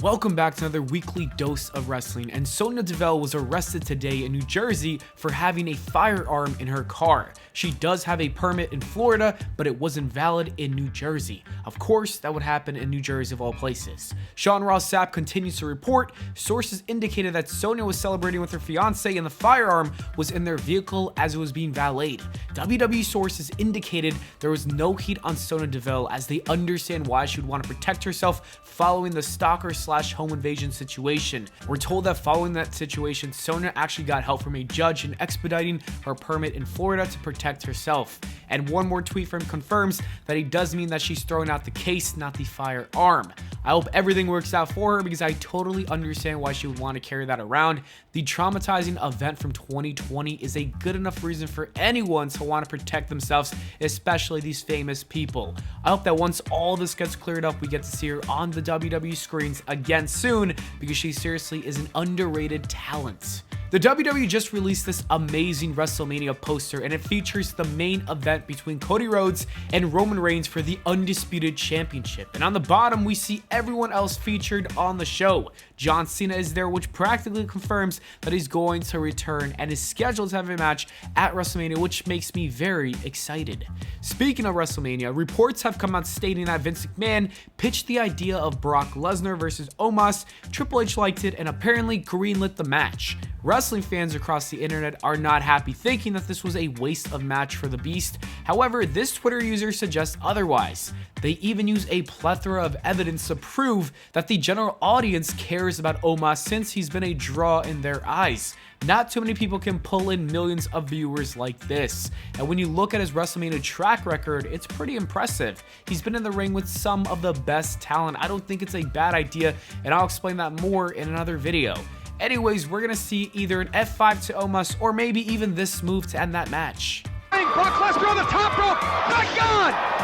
Welcome back to another weekly dose of wrestling, and Sonya Deville was arrested today in New Jersey for having a firearm in her car. She does have a permit in Florida, but it wasn't valid in New Jersey. Of course, that would happen in New Jersey of all places. Sean Ross Sapp continues to report, sources indicated that Sonya was celebrating with her fiance and the firearm was in their vehicle as it was being valeted. WWE sources indicated there was no heat on Sonya Deville as they understand why she would want to protect herself following the stalker/home invasion situation. We're told that following that situation, Sonya actually got help from a judge in expediting her permit in Florida to protect herself. And one more tweet from him confirms that he does mean that she's throwing out the case, not the firearm. I hope everything works out for her because I totally understand why she would want to carry that around. The traumatizing event from 2020 is a good enough reason for anyone to want to protect themselves, especially these famous people. I hope that once all this gets cleared up, we get to see her on the WWE screens again soon because she seriously is an underrated talent. The WWE just released this amazing WrestleMania poster, and it features the main event between Cody Rhodes and Roman Reigns for the Undisputed Championship. And on the bottom, we see everyone else featured on the show. John Cena is there, which practically confirms that he's going to return and is scheduled to have a match at WrestleMania, which makes me very excited. Speaking of WrestleMania, reports have come out stating that Vince McMahon pitched the idea of Brock Lesnar versus Omos. Triple H liked it and apparently greenlit the match. Wrestling fans across the internet are not happy, thinking that this was a waste of match for the Beast. However, this Twitter user suggests otherwise. They even use a plethora of evidence to prove that the general audience cares about Omos since he's been a draw in their eyes. Not too many people can pull in millions of viewers like this. And when you look at his WrestleMania track record, it's pretty impressive. He's been in the ring with some of the best talent. I don't think it's a bad idea, and I'll explain that more in another video. Anyways, we're gonna see either an F5 to Omos or maybe even this move to end that match. Brock Lesnar on the top rope, not gone!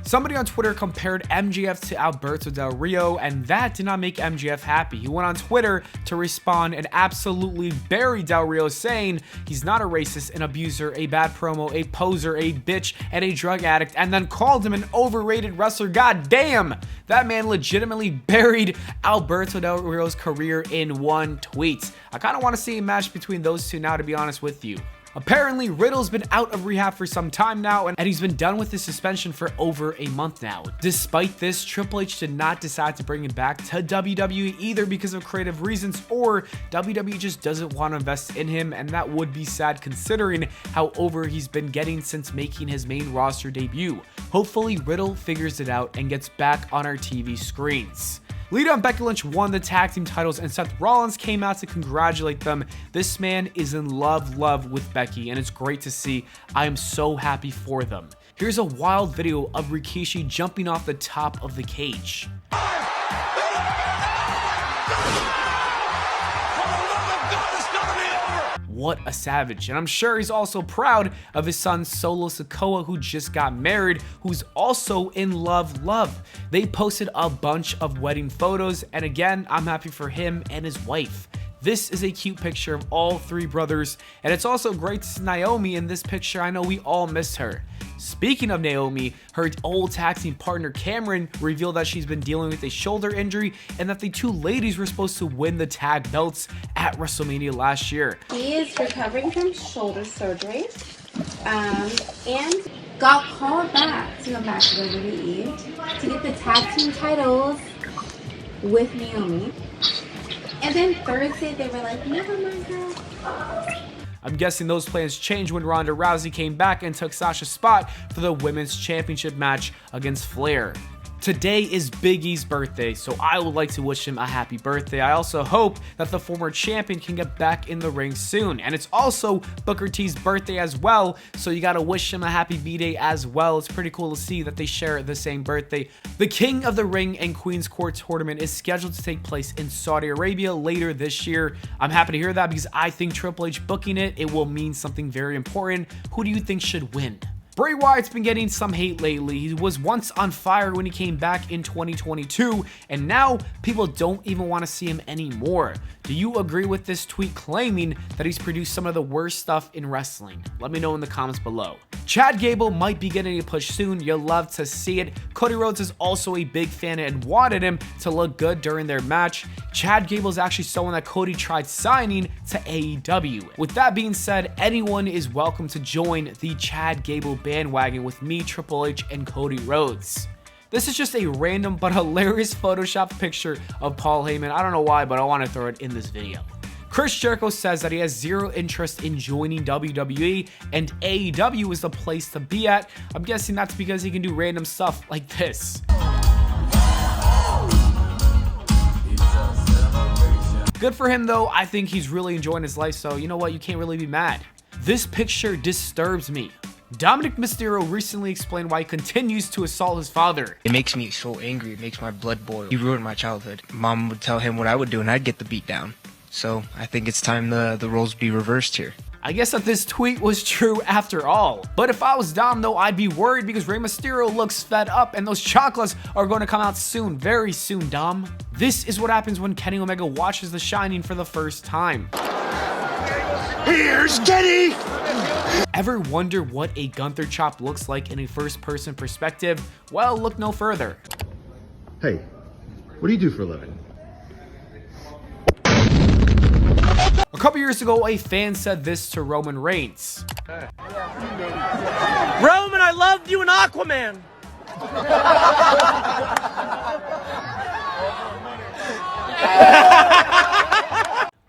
Somebody on Twitter compared MJF to Alberto Del Rio, and that did not make MJF happy. He went on Twitter to respond and absolutely bury Del Rio, saying he's not a racist, an abuser, a bad promo, a poser, a bitch, and a drug addict, and then called him an overrated wrestler. God damn! That man legitimately buried Alberto Del Rio's career in one tweet. I kind of want to see a match between those two now, to be honest with you. Apparently, Riddle's been out of rehab for some time now, and he's been done with his suspension for over a month now. Despite this, Triple H did not decide to bring him back to WWE either because of creative reasons, or WWE just doesn't want to invest in him, and that would be sad considering how over he's been getting since making his main roster debut. Hopefully, Riddle figures it out and gets back on our TV screens. Lita and Becky Lynch won the tag team titles, and Seth Rollins came out to congratulate them. This man is in love with Becky, and it's great to see. I am so happy for them. Here's a wild video of Rikishi jumping off the top of the cage. What a savage. And I'm sure he's also proud of his son Solo Sikoa, who just got married, who's also in love. They posted a bunch of wedding photos, and again, I'm happy for him and his wife. This is a cute picture of all three brothers, and it's also great to see Naomi in this picture. I know we all miss her. Speaking of Naomi, her old tag team partner Cameron revealed that she's been dealing with a shoulder injury and that the two ladies were supposed to win the tag belts at WrestleMania last year. He is recovering from shoulder surgery and got called back to come back to WWE to get the tag team titles with Naomi. And then Thursday they were like, never mind, girl. I'm guessing those plans changed when Ronda Rousey came back and took Sasha's spot for the Women's Championship match against Flair. Today is Big E's birthday, so I would like to wish him a happy birthday. I also hope that the former champion can get back in the ring soon. And it's also Booker T's birthday as well, so you gotta wish him a happy B-Day as well. It's pretty cool to see that they share the same birthday. The King of the Ring and Queen's Court tournament is scheduled to take place in Saudi Arabia later this year. I'm happy to hear that because I think Triple H booking it will mean something very important. Who do you think should win? Bray Wyatt's been getting some hate lately. He was once on fire when he came back in 2022, and now people don't even want to see him anymore. Do Do you agree with this tweet claiming that he's produced some of the worst stuff in wrestling? Let me know in the comments below. Chad Gable might be getting a push soon. You'll love to see it. Cody Rhodes is also a big fan and wanted him to look good during their match. Chad Gable is actually someone that Cody tried signing to AEW. With that being said, anyone is welcome to join the Chad Gable bandwagon with me, Triple H, and Cody Rhodes. This is just a random but hilarious Photoshop picture of Paul Heyman. I don't know why, but I want to throw it in this video. Chris Jericho says that he has zero interest in joining WWE and AEW is the place to be at. I'm guessing that's because he can do random stuff like this. Good for him though. I think he's really enjoying his life, so you know what? You can't really be mad. This picture disturbs me. Dominic Mysterio recently explained why he continues to assault his father. It makes me so angry. It makes my blood boil. He ruined my childhood. Mom would tell him what I would do and I'd get the beat down. So I think it's time the roles be reversed here. I guess that this tweet was true after all. But if I was Dom though, I'd be worried because Rey Mysterio looks fed up and those chocolates are going to come out soon, very soon, Dom. This is what happens when Kenny Omega watches The Shining for the first time. Here's Kenny! Ever wonder what a Gunther chop looks like in a first-person perspective? Well, look no further. Hey, what do you do for a living? A couple years ago, a fan said this to Roman Reigns. Roman, I loved you in Aquaman.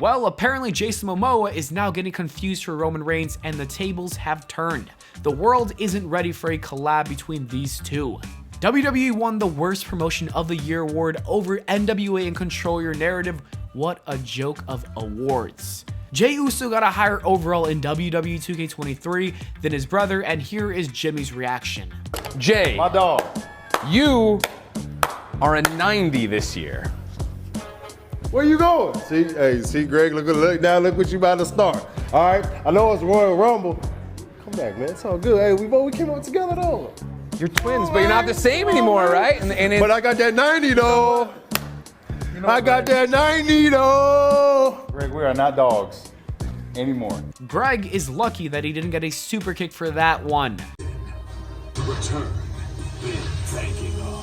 Well, apparently Jason Momoa is now getting confused for Roman Reigns and the tables have turned. The world isn't ready for a collab between these two. WWE won the Worst Promotion of the Year award over NWA and Control Your Narrative. What a joke of awards. Jey Uso got a higher overall in WWE 2K23 than his brother, and here is Jimmy's reaction. Jay, My dog. you are a 90 this year. Where you going? See, Greg, look now, look what you about to start. All right, I know it's Royal Rumble. Come back, man, it's all good. Hey, we came up together though. You're twins, but you're not the same anymore, right? But I got that 90 though. I got that 90 though. Greg, we are not dogs anymore. Greg is lucky that he didn't get a super kick for that one. Return in thanking on.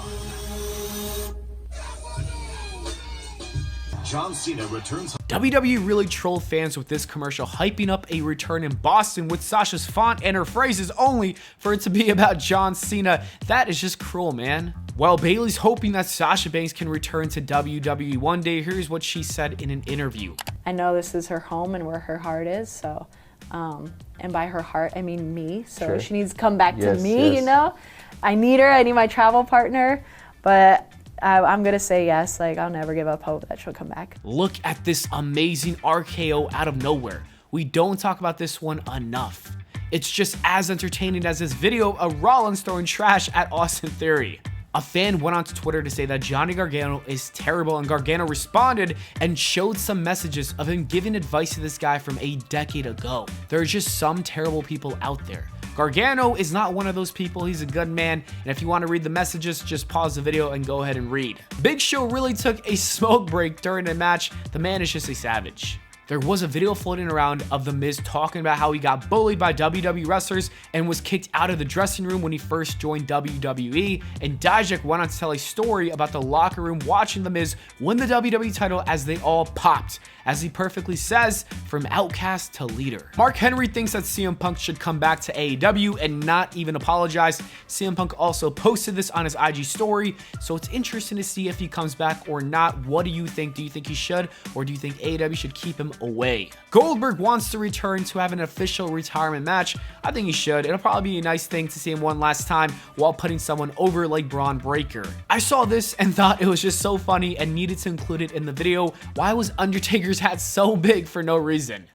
John Cena returns. WWE really trolled fans with this commercial, hyping up a return in Boston with Sasha's font and her phrases only for it to be about John Cena. That is just cruel, man. While Bayley's hoping that Sasha Banks can return to WWE one day, here's what she said in an interview. I know this is her home and where her heart is, so, and by her heart, I mean me, so Sure. she needs to come back to me, yes. you know? I need her, I need my travel partner, but I'm gonna say yes, like I'll never give up hope that she'll come back. Look at this amazing RKO out of nowhere. We don't talk about this one enough. It's just as entertaining as this video of Rollins throwing trash at Austin Theory. A fan went onto Twitter to say that Johnny Gargano is terrible, and Gargano responded and showed some messages of him giving advice to this guy from a decade ago. There are just some terrible people out there. Gargano is not one of those people. He's a good man, and if you want to read the messages, just pause the video and go ahead and read. Big Show really took a smoke break during the match. The man is just a savage. There was a video floating around of The Miz talking about how he got bullied by WWE wrestlers and was kicked out of the dressing room when he first joined WWE, and Dijak went on to tell a story about the locker room watching The Miz win the WWE title as they all popped. As he perfectly says, from outcast to leader. Mark Henry thinks that CM Punk should come back to AEW and not even apologize. CM Punk also posted this on his IG story, so it's interesting to see if he comes back or not. What do you think? Do you think he should, or do you think AEW should keep him away? Goldberg wants to return to have an official retirement match. I think he should. It'll probably be a nice thing to see him one last time while putting someone over like Braun Breaker. I saw this and thought it was just so funny and needed to include it in the video. Why was Undertaker's hat so big for no reason?